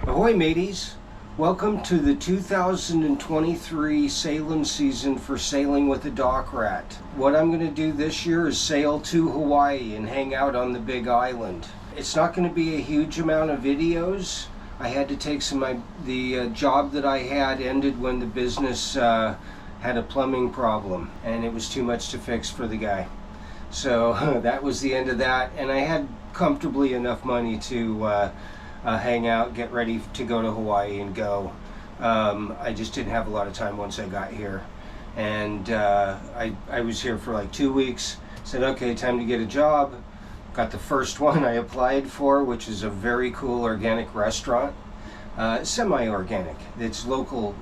Ahoy mateys! Welcome to the 2023 sailing season for Sailing with a Dock Rat. What I'm going to do this year is sail to Hawaii and hang out on the Big Island. It's not going to be a huge amount of videos. I had to take the job that I had ended when the business had a plumbing problem and it was too much to fix for the guy. So that was the end of that, and I had comfortably enough money to hang out, get ready to go to Hawaii and go. I just didn't have a lot of time once I got here, and I was here for like 2 weeks. Said okay, time to get a job. Got the first one I applied for, which is a very cool organic restaurant, semi-organic. It's local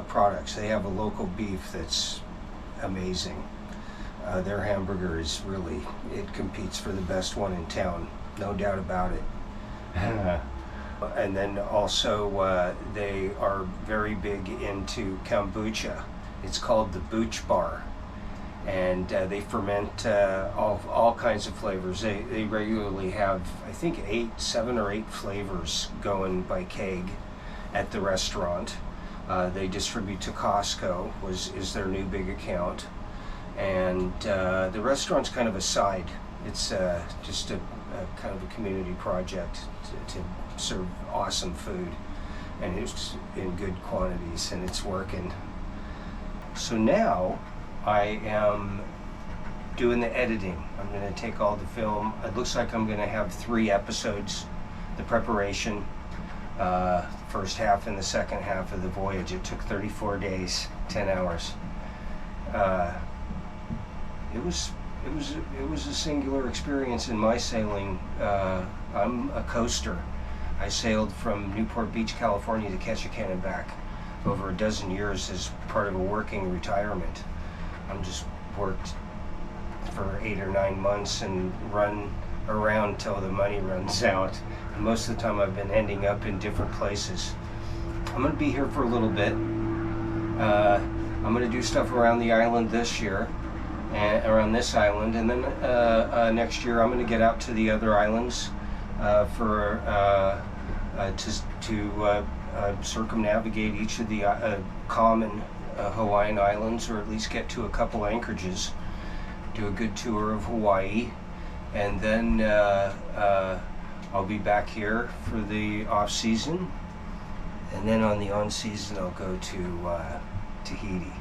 products. They have a local beef that's amazing. Their hamburger is really, it competes for the best one in town, no doubt about it. And then also they are very big into kombucha. It's called the Booch Bar, and they ferment all kinds of flavors. They regularly have, I think, 7 or 8 flavors going by keg at the restaurant. They distribute to Costco, is their new big account. And the restaurant's kind of a side. It's just a kind of a community project to serve awesome food, and it's in good quantities, and it's working. So now I am doing the editing. I'm going to take all the film. It looks like I'm going to have 3 episodes. The preparation, first half and the second half of the voyage. It took 34 days, 10 hours. It was a singular experience in my sailing. I'm a coaster. I sailed from Newport Beach, California to Ketchikan and back over a dozen years as part of a working retirement. I'm just worked for 8 or 9 months and run around till the money runs out. And most of the time I've been ending up in different places. I'm going to be here for a little bit. I'm going to do stuff around the island this year. Around this island, and then next year I'm going to get out to the other islands to circumnavigate each of the common Hawaiian islands, or at least get to a couple anchorages, do a good tour of Hawaii, and then I'll be back here for the off season, and then on the on season I'll go to Tahiti.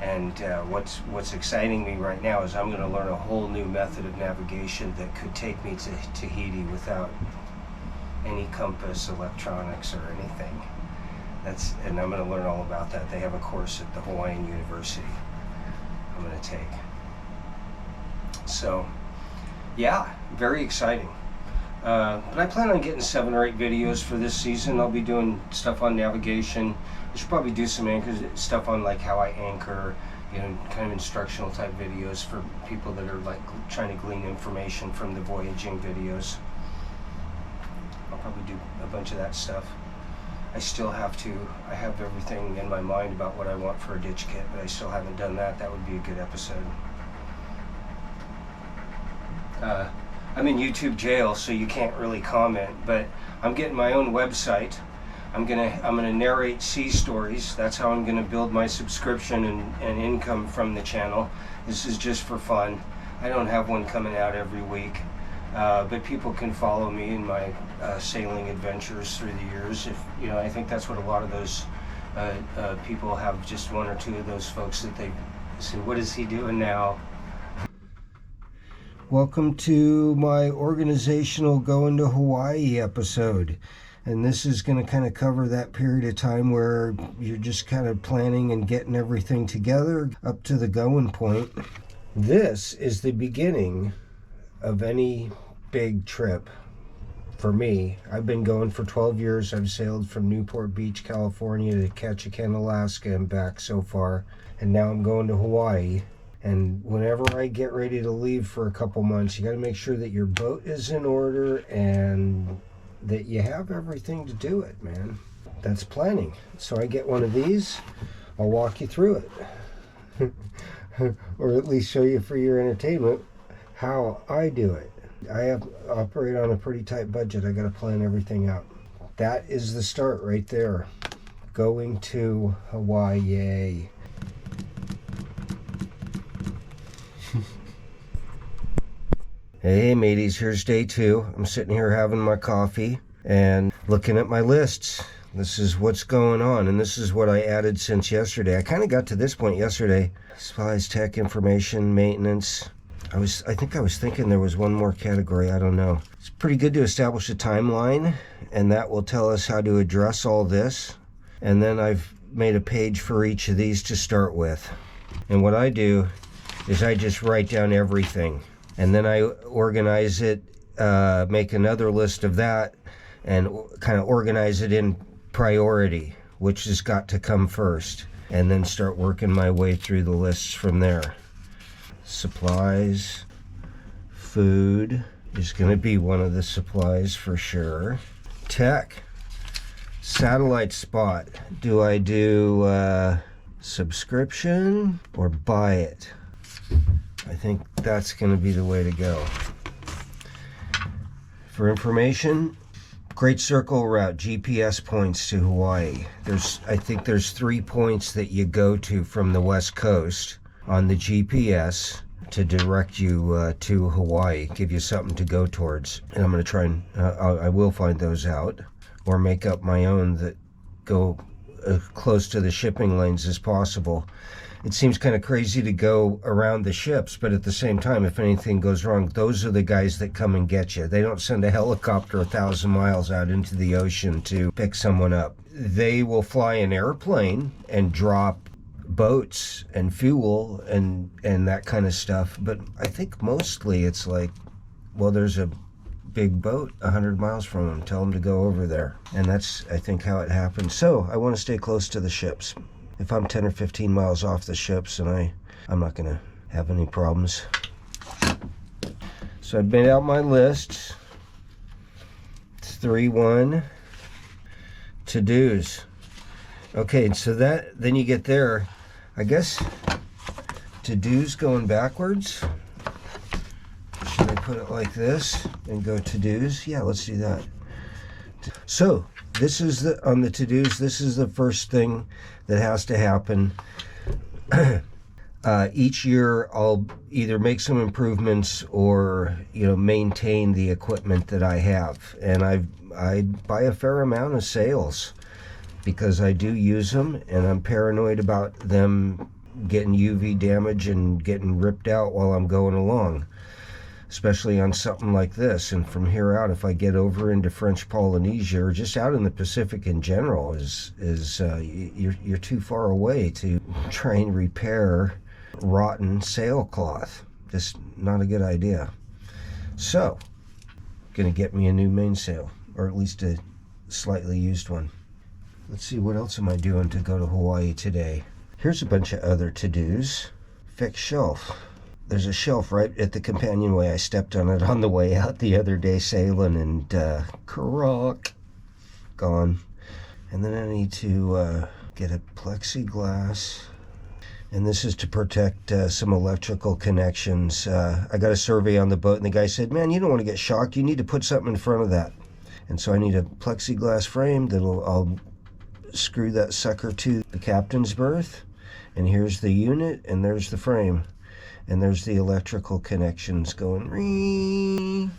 And what's exciting me right now is I'm going to learn a whole new method of navigation that could take me to Tahiti without any compass, electronics, or anything. And I'm going to learn all about that. They have a course at the Hawaiian University I'm going to take. So, yeah, very exciting. But I plan on getting 7 or 8 videos for this season. I'll be doing stuff on navigation. I should probably do some stuff on like how I anchor, kind of instructional type videos for people that are like trying to glean information from the voyaging videos. I'll probably do a bunch of that stuff. I have everything in my mind about what I want for a ditch kit, but I still haven't done that. That would be a good episode. I'm in YouTube jail, so you can't really comment, but I'm getting my own website. I'm gonna narrate sea stories. That's how I'm gonna build my subscription and income from the channel. This is just for fun. I don't have one coming out every week, but people can follow me in my sailing adventures through the years. I think that's what a lot of those people have, just 1 or 2 of those folks that they say, "What is he doing now?" Welcome to my organizational Going to Hawaii episode. And this is going to kind of cover that period of time where you're just kind of planning and getting everything together up to the going point. This is the beginning of any big trip for me. I've been going for 12 years. I've sailed from Newport Beach, California to Ketchikan, Alaska and back so far. And now I'm going to Hawaii. And whenever I get ready to leave for a couple months, you got to make sure that your boat is in order and that you have everything to do it, man. That's planning. So I get one of these. I'll walk you through it. Or at least show you for your entertainment how I do it. I operate on a pretty tight budget. I got to plan everything out. that is the start right there. Going to Hawaii. Hey mateys, here's day 2. I'm sitting here having my coffee and looking at my lists. This is what's going on, and this is what I added since yesterday. I kind of got to this point yesterday. Supplies, tech, information, maintenance. I think I was thinking there was one more category. I don't know. It's pretty good to establish a timeline, and that will tell us how to address all this. And then I've made a page for each of these to start with. And what I do is I just write down everything. And then I organize it, make another list of that, and kind of organize it in priority, which has got to come first, and then start working my way through the lists from there. Supplies, food is going to be one of the supplies for sure. Tech, satellite spot. Do I do subscription or buy it? I think that's going to be the way to go. For information, Great Circle Route, GPS points to Hawaii. I think there's 3 points that you go to from the West Coast on the GPS to direct you to Hawaii, give you something to go towards. And I'm going to try and, I will find those out, or make up my own that go as close to the shipping lanes as possible. It seems kind of crazy to go around the ships, but at the same time, if anything goes wrong, those are the guys that come and get you. They don't send a helicopter 1,000 miles out into the ocean to pick someone up. They will fly an airplane and drop boats and fuel and that kind of stuff. But I think mostly it's like, well, there's a big boat 100 miles from them. Tell them to go over there. And that's, I think, how it happens. So I want to stay close to the ships. If I'm 10 or 15 miles off the ships, and I'm not going to have any problems. So I've made out my list. It's 3-1 to-dos. Okay, so then you get there. I guess to-dos going backwards. Should I put it like this and go to-dos? Yeah, let's do that. So this is on the to-dos, this is the first thing that has to happen. Each year I'll either make some improvements or maintain the equipment that I have, and I buy a fair amount of sails because I do use them, and I'm paranoid about them getting UV damage and getting ripped out while I'm going along, especially on something like this. And from here out, if I get over into French Polynesia or just out in the Pacific in general, you're too far away to try and repair rotten sailcloth. Just not a good idea. So, gonna get me a new mainsail, or at least a slightly used one. Let's see, what else am I doing to go to Hawaii today? Here's a bunch of other to-dos. Fix shelf. There's a shelf right at the companionway. I stepped on it on the way out the other day sailing, and crock, gone. And then I need to get a plexiglass, and this is to protect some electrical connections. I got a survey on the boat, and the guy said, man, you don't want to get shocked. You need to put something in front of that. And so I need a plexiglass frame I'll screw that sucker to the captain's berth. And here's the unit, and there's the frame. And there's the electrical connections going ring.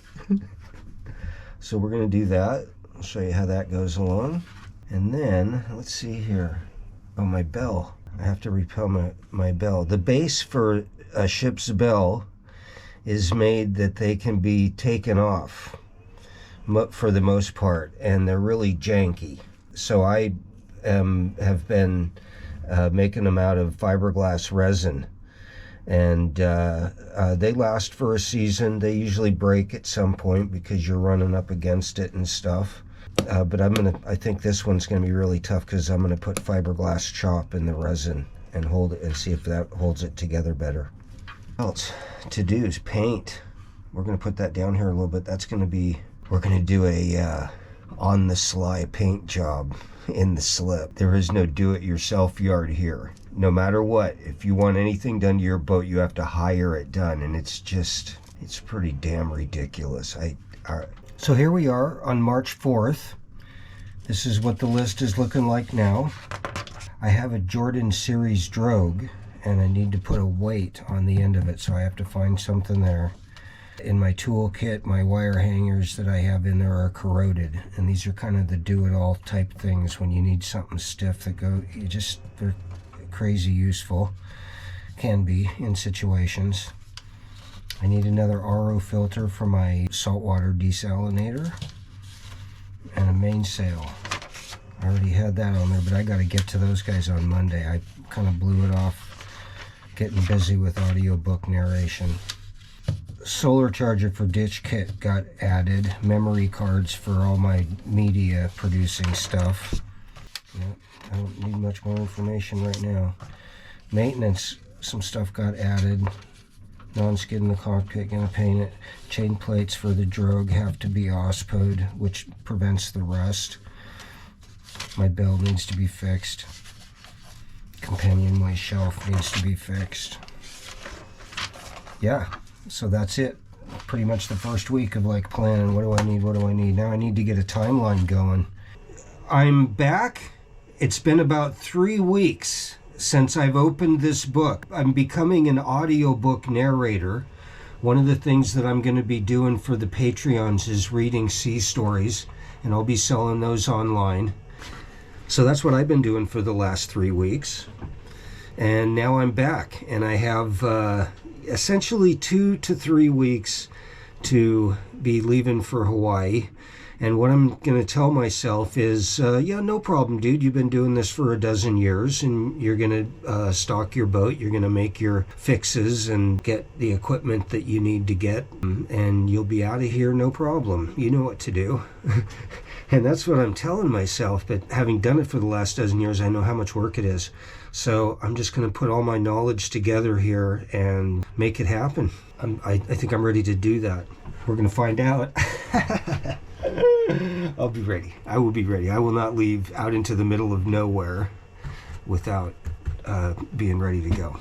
So we're going to do that. I'll show you how that goes along. And then, let's see here. Oh, my bell. I have to repair my bell. The base for a ship's bell is made that they can be taken off for the most part, and they're really janky. So I have been making them out of fiberglass resin. And they last for a season. They usually break at some point because you're running up against it and stuff. But I think this one's gonna be really tough because I'm gonna put fiberglass chop in the resin and hold it and see if that holds it together better. What else to do is paint. We're gonna put that down here a little bit. We're gonna do a on the sly paint job in the slip. There is no do-it-yourself yard here. No matter what, if you want anything done to your boat, you have to hire it done, and it's pretty damn ridiculous. So here we are on March 4th, This is what the list is looking like now. I have a Jordan Series drogue, and I need to put a weight on the end of it, so I have to find something there. In my toolkit, my wire hangers that I have in there are corroded, and these are kind of the do-it-all type things when you need something stiff that they're crazy useful. Can be in situations. I need another RO filter for my saltwater desalinator and a mainsail. I already had that on there, but I got to get to those guys on Monday. I kind of blew it off getting busy with audiobook narration. Solar charger for ditch kit got added. Memory cards for all my media producing stuff. I don't need much more information right now. Maintenance, some stuff got added. Non-skid in the cockpit, gonna paint it. Chain plates for the drogue have to be OSPO'd, which prevents the rust. My bell needs to be fixed. Companionway shelf needs to be fixed. Yeah, so that's it. Pretty much the first week of like planning, what do I need? Now I need to get a timeline going. I'm back. It's been about 3 weeks since I've opened this book. I'm becoming an audiobook narrator. One of the things that I'm going to be doing for the Patreons is reading sea stories, and I'll be selling those online. So that's what I've been doing for the last 3 weeks. And now I'm back, and I have essentially 2 to 3 weeks to be leaving for Hawaii. And what I'm going to tell myself is, yeah, no problem, dude. You've been doing this for a dozen years, and you're going to stock your boat. You're going to make your fixes and get the equipment that you need to get, and you'll be out of here, no problem. You know what to do. And that's what I'm telling myself. But having done it for the last dozen years, I know how much work it is. So I'm just going to put all my knowledge together here and make it happen. I think I'm ready to do that. We're going to find out. I'll be ready. I will be ready. I will not leave out into the middle of nowhere without being ready to go.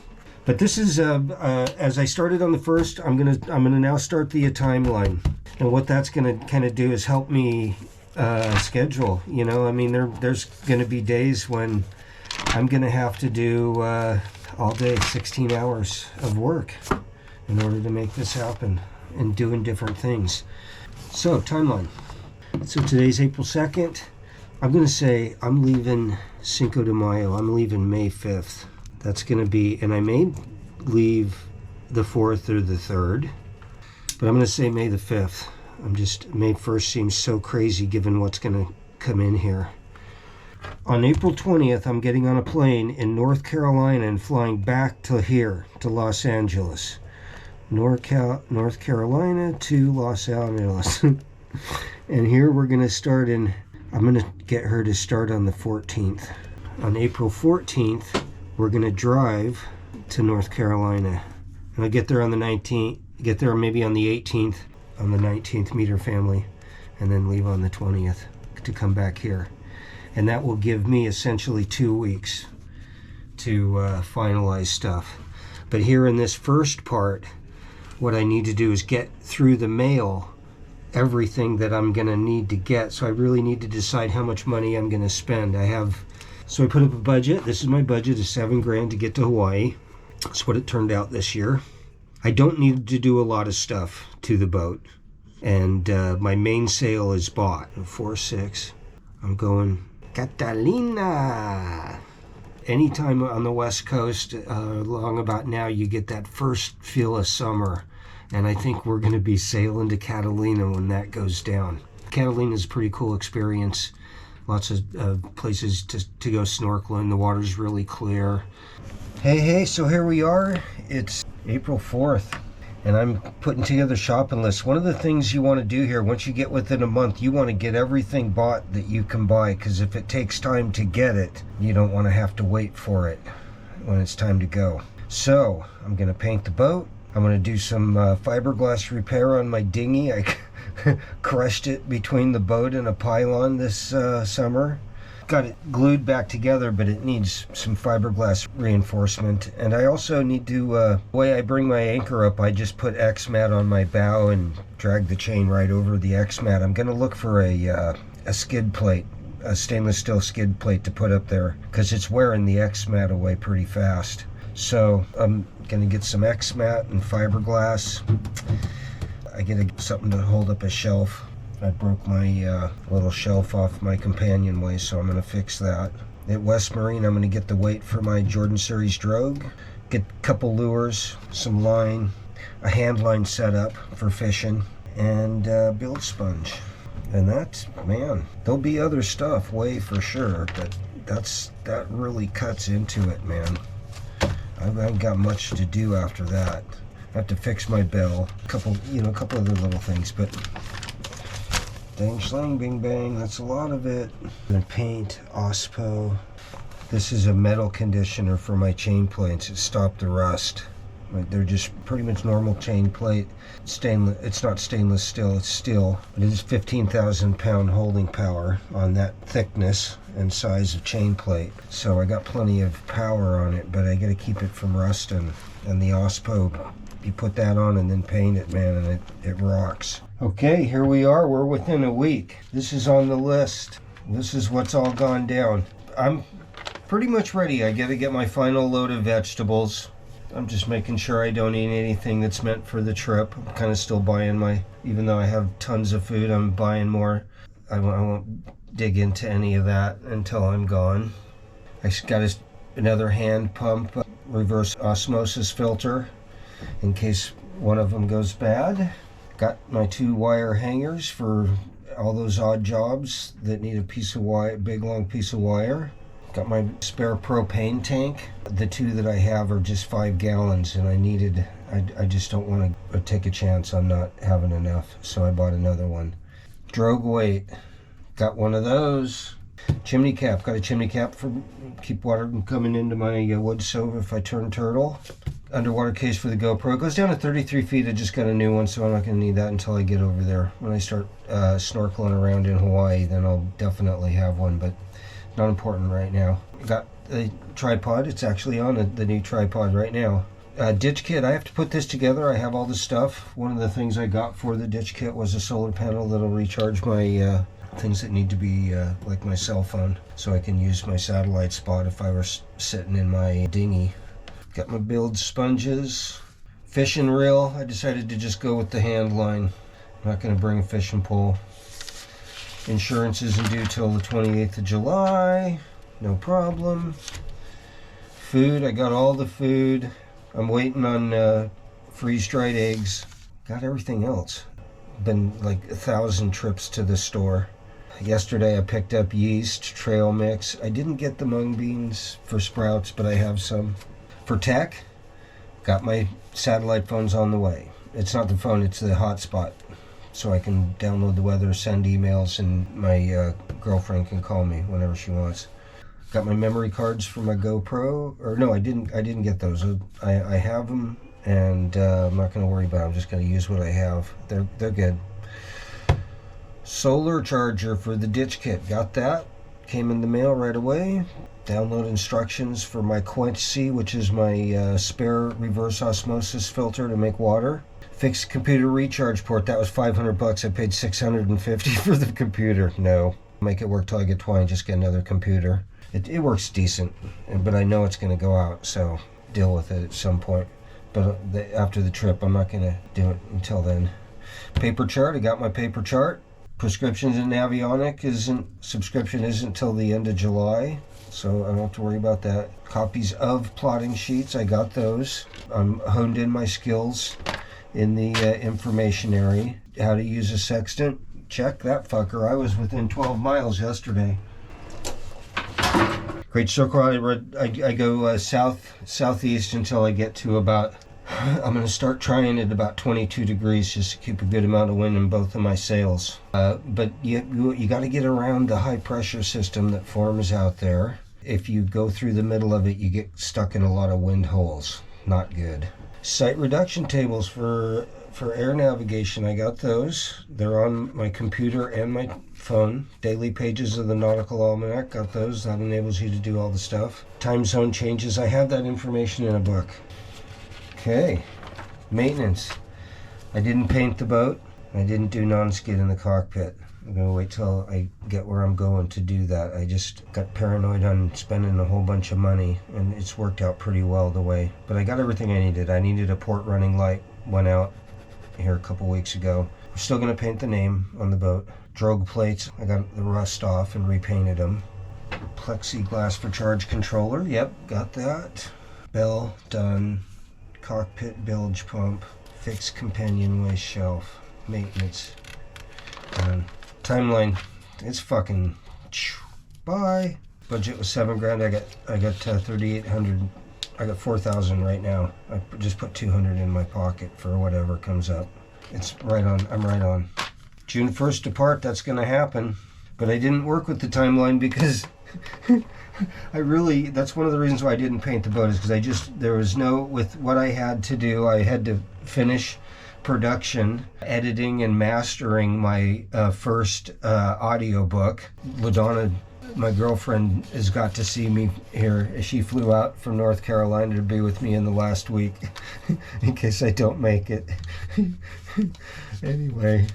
But this is as I started on the first. I'm gonna now start the timeline, and what that's gonna kind of do is help me schedule. You know, I mean, there's gonna be days when I'm gonna have to do all day, 16 hours of work in order to make this happen, and doing different things. So timeline. So today's April 2nd. I'm going to say I'm leaving Cinco de Mayo. I'm leaving May 5th. That's going to be, and I may leave the 4th or the 3rd, but I'm going to say May the 5th. May 1st seems so crazy given what's going to come in here. On April 20th, I'm getting on a plane in North Carolina and flying back to here, to Los Angeles. North Carolina to Los Angeles. And here we're going to start I'm going to get her to start on the 14th. On April 14th, we're going to drive to North Carolina. And I'll get there on the 19th, get there maybe on the 18th, on the 19th, meet her family, and then leave on the 20th to come back here. And that will give me essentially 2 weeks to finalize stuff. But here in this first part, what I need to do is get through the mail everything that I'm going to need to get. So I really need to decide how much money I'm going to spend. So I put up a budget. This is my budget, is $7,000 to get to Hawaii. That's what it turned out this year. I don't need to do a lot of stuff to the boat. And my mainsail is bought. 4-6. I'm going Catalina. Anytime on the West Coast, along about now, you get that first feel of summer. And I think we're going to be sailing to Catalina when that goes down. Catalina is a pretty cool experience. Lots of places to go snorkeling. The water's really clear. Hey, so here we are. It's April 4th, and I'm putting together shopping lists. One of the things you want to do here, once you get within a month, you want to get everything bought that you can buy, because if it takes time to get it, you don't want to have to wait for it when it's time to go. So I'm going to paint the boat. I'm going to do some fiberglass repair on my dinghy. I crushed it between the boat and a pylon this summer. Got it glued back together, but it needs some fiberglass reinforcement. And I also need to, the way I bring my anchor up, I just put X-mat on my bow and drag the chain right over the X-mat. I'm going to look for a skid plate a stainless steel skid plate to put up there because it's wearing the X-mat away pretty fast. So I'm gonna get some X-mat and fiberglass. I get something to hold up a shelf. I broke my little shelf off my companionway, so I'm gonna fix that. At West Marine, I'm gonna get the weight for my Jordan Series drogue, get a couple lures, some line, a hand line set up for fishing, and bilge sponge. And that's, man, there'll be other stuff, way for sure, but that really cuts into it, man. I haven't got much to do after that. I have to fix my bell, a couple other little things, but dang sling, bing bang, that's a lot of it. And paint, OSPO. This is a metal conditioner for my chain plates. It stopped the rust. They're just pretty much normal chain plate. Stainless. It's not stainless steel, it's steel. But it is 15,000 pound holding power on that thickness and size of chain plate. So I got plenty of power on it, but I gotta keep it from rusting. And the OSPO, you put that on and then paint it, man, and it rocks. Okay, here we are. We're within a week. This is on the list. This is what's all gone down. I'm pretty much ready. I gotta get my final load of vegetables. I'm just making sure I don't eat anything that's meant for the trip. I'm kind of still buying even though I have tons of food, I'm buying more. I won't dig into any of that until I'm gone. I got another hand pump, reverse osmosis filter, in case one of them goes bad. Got my 2 wire hangers for all those odd jobs that need a piece of wire, big long piece of wire. Got my spare propane tank. The 2 that I have are just 5 gallons, and I just don't want to take a chance on not having enough, so I bought another one. Drogue weight, got one of those. Chimney cap, got a chimney cap for keep water from coming into my wood stove if I turn turtle. Underwater case for the GoPro. It goes down to 33 feet. I just got a new one, so I'm not going to need that until I get over there. When I start snorkeling around in Hawaii, then I'll definitely have one, but not important right now. Got the tripod. It's actually on the new tripod right now. Ditch kit. I have to put this together. I have all the stuff. One of the things I got for the ditch kit was a solar panel that'll recharge my things that need to be like my cell phone, so I can use my satellite spot if I were sitting in my dinghy. Got my bilge sponges. Fishing reel. I decided to just go with the hand line. I'm not going to bring a fishing pole. Insurance isn't due till the 28th of July. No problem. Food, I got all the food. I'm waiting on freeze-dried eggs. Got everything else. Been like 1,000 trips to the store. Yesterday I picked up yeast, trail mix. I didn't get the mung beans for sprouts, but I have some. For tech, got my satellite phones on the way. It's not the phone, it's the hotspot. So I can download the weather, send emails, and my girlfriend can call me whenever she wants. Got my memory cards for my GoPro. Or no, I didn't get those. I have them, and I'm not going to worry about it. I'm just going to use what I have. They're good. Solar charger for the ditch kit. Got that. Came in the mail right away. Download instructions for my Quench C, which is my spare reverse osmosis filter to make water. Fixed computer recharge port. That was $500. I paid $650 for the computer. No. Make it work till I get 20. Just get another computer. It works decent, but I know it's going to go out, so deal with it at some point. But after the trip, I'm not going to do it until then. Paper chart. I got my paper chart. Prescriptions in Navionic subscription isn't till the end of July, so I don't have to worry about that. Copies of plotting sheets. I got those. I'm honed in my skills in the information area. How to use a sextant. Check that fucker. I was within 12 miles yesterday. Great Circle, I go southeast until I get to about, I'm going to start trying at about 22 degrees just to keep a good amount of wind in both of my sails. But you got to get around the high pressure system that forms out there. If you go through the middle of it, you get stuck in a lot of wind holes. Not good. Sight reduction tables for air navigation. I got those. They're on my computer and my phone. Daily pages of the Nautical Almanac. Got those. That enables you to do all the stuff. Time zone changes. I have that information in a book. Okay. Maintenance. I didn't paint the boat. I didn't do non-skid in the cockpit. I'm gonna wait till I get where I'm going to do that. I just got paranoid on spending a whole bunch of money, and it's worked out pretty well the way. But I got everything I needed. I needed a port running light, went out here a couple weeks ago. We're still gonna paint the name on the boat. Drogue plates, I got the rust off and repainted them. Plexiglass for charge controller, yep, got that. Bell, done. Cockpit bilge pump, fixed companionway shelf, maintenance, done. Timeline, it's fucking, bye. Budget was $7,000. I got 3,800. I got 4,000 right now. I just put 200 in my pocket for whatever comes up. It's right on. I'm right on. June 1st depart. That's gonna happen. But I didn't work with the timeline because that's one of the reasons why I didn't paint the boat, is because there was no, with what I had to do, I had to finish production, editing and mastering my first audiobook. LaDonna, my girlfriend, has got to see me here. She flew out from North Carolina to be with me in the last week in case I don't make it. Anyway,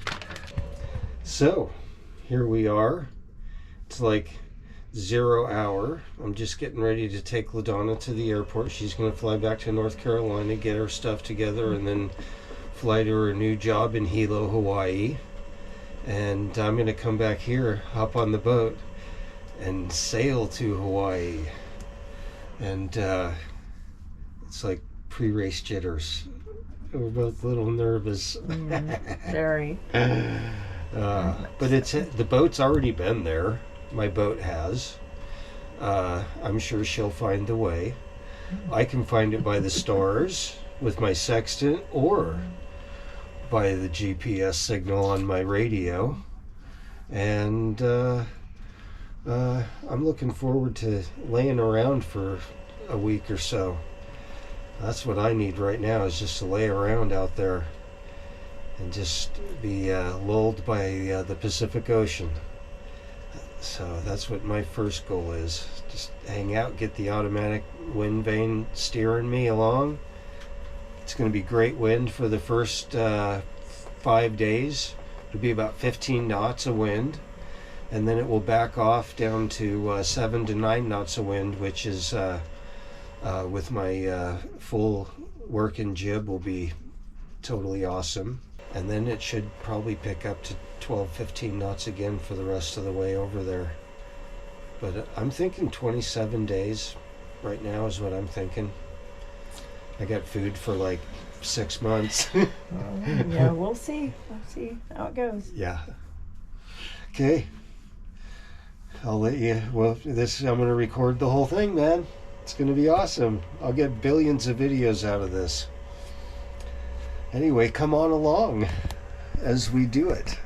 so here we are. It's like 0 hour. I'm just getting ready to take LaDonna to the airport. She's going to fly back to North Carolina, get her stuff together, and then fly to her new job in Hilo, Hawaii. And I'm going to come back here, hop on the boat, and sail to Hawaii. And it's like pre-race jitters. We're both a little nervous. Very. But the boat's already been there. My boat has. I'm sure she'll find the way. I can find it by the stars with my sextant, or by the GPS signal on my radio. And I'm looking forward to laying around for a week or so. That's what I need right now, is just to lay around out there and just be lulled by the Pacific Ocean. So that's what my first goal is. Just hang out, get the automatic wind vane steering me along. It's going to be great wind for the first 5 days. It'll be about 15 knots of wind. And then it will back off down to 7 to 9 knots of wind, which is, with my full working jib, will be totally awesome. And then it should probably pick up to 12, 15 knots again for the rest of the way over there. But I'm thinking 27 days right now is what I'm thinking. I got food for like 6 months. Yeah, we'll see. We'll see how it goes. Yeah. Okay. I'll let you, I'm going to record the whole thing, man. It's going to be awesome. I'll get billions of videos out of this. Anyway, come on along as we do it.